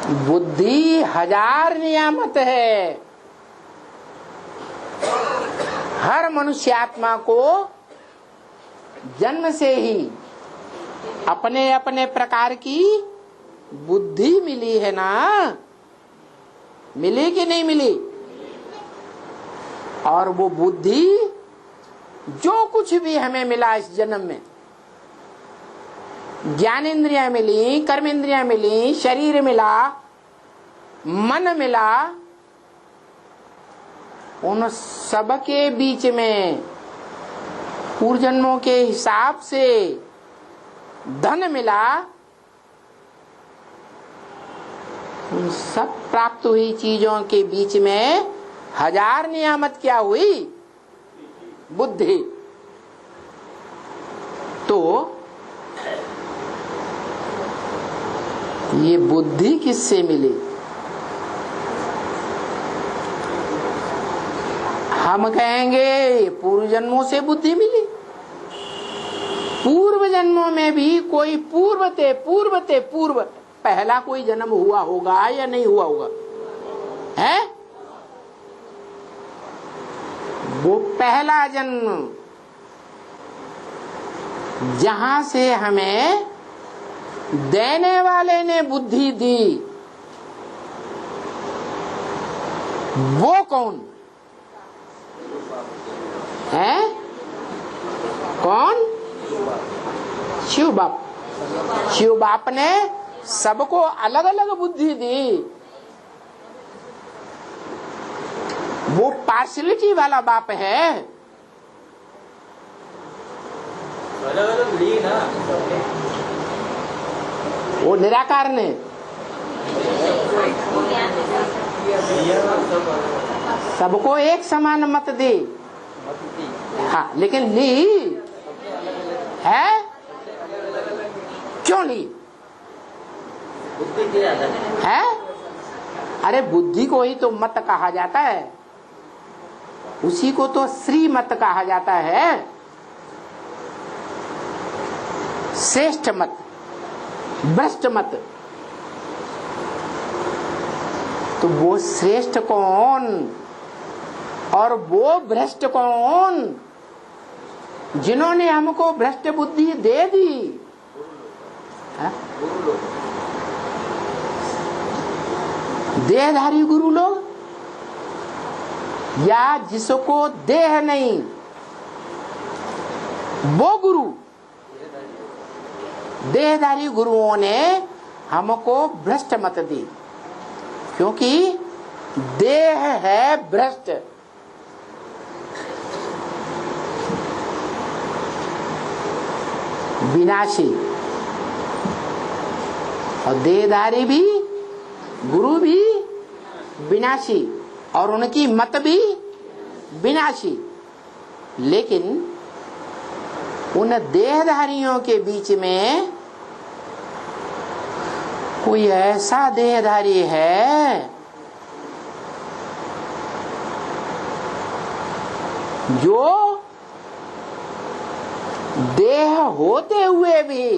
बुद्धि 1000 नियामत है। हर मनुष्य आत्मा को जन्म से ही अपने अपने प्रकार की बुद्धि मिली है ना, मिली कि नहीं मिली? और वो बुद्धि जो कुछ भी हमें मिला इस जन्म में, ज्ञानेंद्रियां मिली, कर्मेंद्रियां मिली, शरीर मिला, मन मिला, उन सब के बीच में पूर्व जन्मों के हिसाब से धन मिला। उन सब प्राप्त हुई चीजों के बीच में 1000 नियामत क्या हुई? बुद्धि। तो ये बुद्धि किससे मिली? हम कहेंगे पूर्व जन्मों से बुद्धि मिली। पूर्व जन्मों में भी कोई पूर्व पहला कोई जन्म हुआ होगा या नहीं हुआ होगा? है वो पहला जन्म जहां से हमें देने वाले ने बुद्धि दी, वो कौन है? कौन? शिव बाप। शिव बाप ने सबको अलग अलग बुद्धि दी। वो पार्शियलिटी वाला बाप है। अलग अलग ली ना, वो निराकार ने सबको एक समान मत दी। हाँ, लेकिन ली है। क्यों ली है? अरे बुद्धि को ही तो मत कहा जाता है, उसी को तो श्री मत कहा जाता है, श्रेष्ठ मत, भ्रष्ट मत। तो वो श्रेष्ठ कौन और वो भ्रष्ट कौन? जिन्होंने हमको भ्रष्ट बुद्धि दे दी, देहधारी गुरु लोग, या जिसको देह नहीं वो गुरु। देहधारी गुरुओं ने हमको भ्रष्ट मत दी, क्योंकि देह है भ्रष्ट। विनाशी, और देहधारी भी, गुरु भी विनाशी, और उनकी मत भी विनाशी। लेकिन उन देहधारियों के बीच में कोई ऐसा देहधारी है जो देह होते हुए भी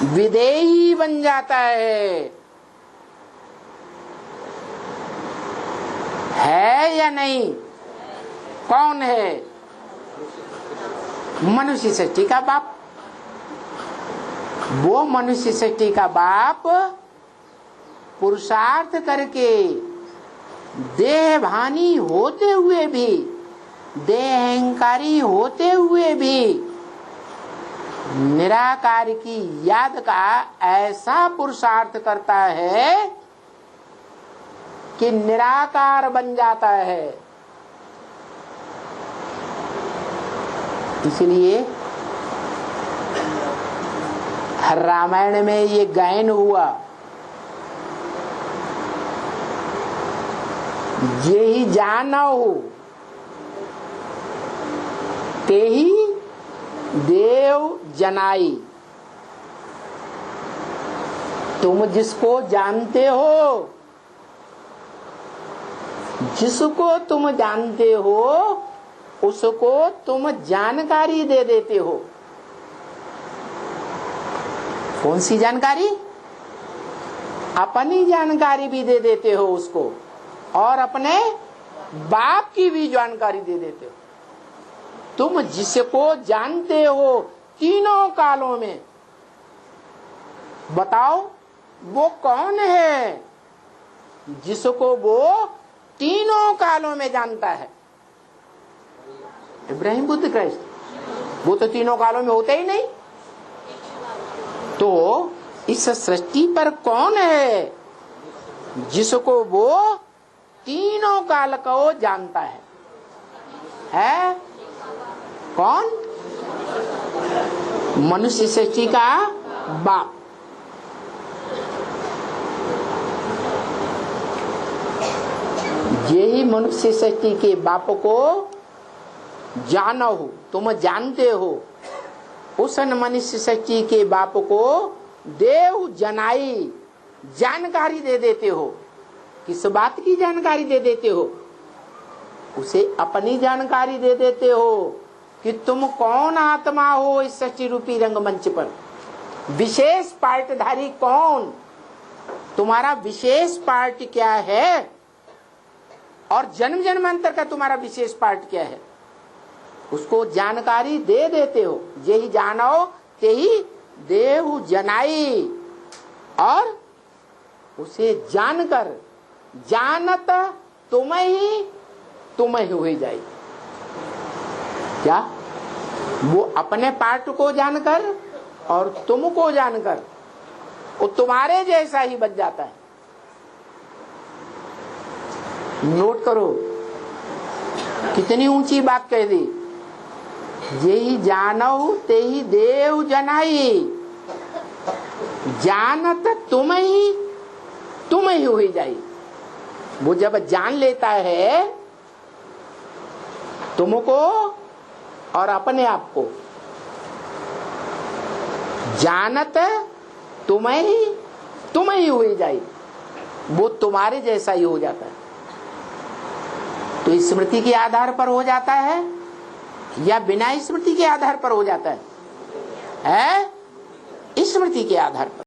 विदेही बन जाता है या नहीं? कौन है? मनुष्य सृष्टि का बाप। वो मनुष्य सृष्टि का बाप पुरुषार्थ करके देहभानी होते हुए भी, देह अहंकारी होते हुए भी निराकार की याद का ऐसा पुरुषार्थ करता है कि निराकार बन जाता है। इसलिए रामायण में ये गायन हुआ, जे ही जानऊ ते ही देव जनाई। तुम जिसको जानते हो, जिसको तुम जानते हो उसको तुम जानकारी दे देते हो। कौन सी जानकारी? अपनी जानकारी भी दे देते हो उसको और अपने बाप की भी जानकारी दे देते हो। तुम जिसको जानते हो तीनों कालों में, बताओ वो कौन है जिसको वो तीनों कालों में जानता है? इब्राहिम बुद्ध क्राइस्ट, वो तो तीनों कालों में होते ही नहीं। तो इस सृष्टि पर कौन है जिसको वो तीनों काल को जानता है? कौन? मनुष्य सृष्टि का बाप। यही मनुष्य सृष्टि के बाप को जानो हो, तुम जानते हो। उस मनुष्य सृष्टि के बाप को देव जनाई जानकारी दे देते हो। किस बात की जानकारी दे देते हो? उसे अपनी जानकारी दे देते हो कि तुम कौन आत्मा हो इस सृष्टि रूपी रंगमंच पर। विशेष पार्टधारी कौन, तुम्हारा विशेष पार्ट क्या है और जन्म जन्मांतर का तुम्हारा विशेष पार्ट क्या है, उसको जानकारी दे देते हो। यही जानो तेही देव जनाई। और उसे जानकर, जानत तुम ही हुई जाए। क्या? वो अपने पार्ट को जानकर और तुमको जानकर वो तुम्हारे जैसा ही बन जाता है। नोट करो कितनी ऊंची बात कह दी। यही जानो तेही देव जनाई। जानत तुम ही हुई जाई। वो जब जान लेता है तुमको और अपने आप को, जानत तुम ही हुई जाई, वो तुम्हारे जैसा ही हो जाता है। तो स्मृति के आधार पर हो जाता है या बिना स्मृति के आधार पर हो जाता है? स्मृति के आधार पर।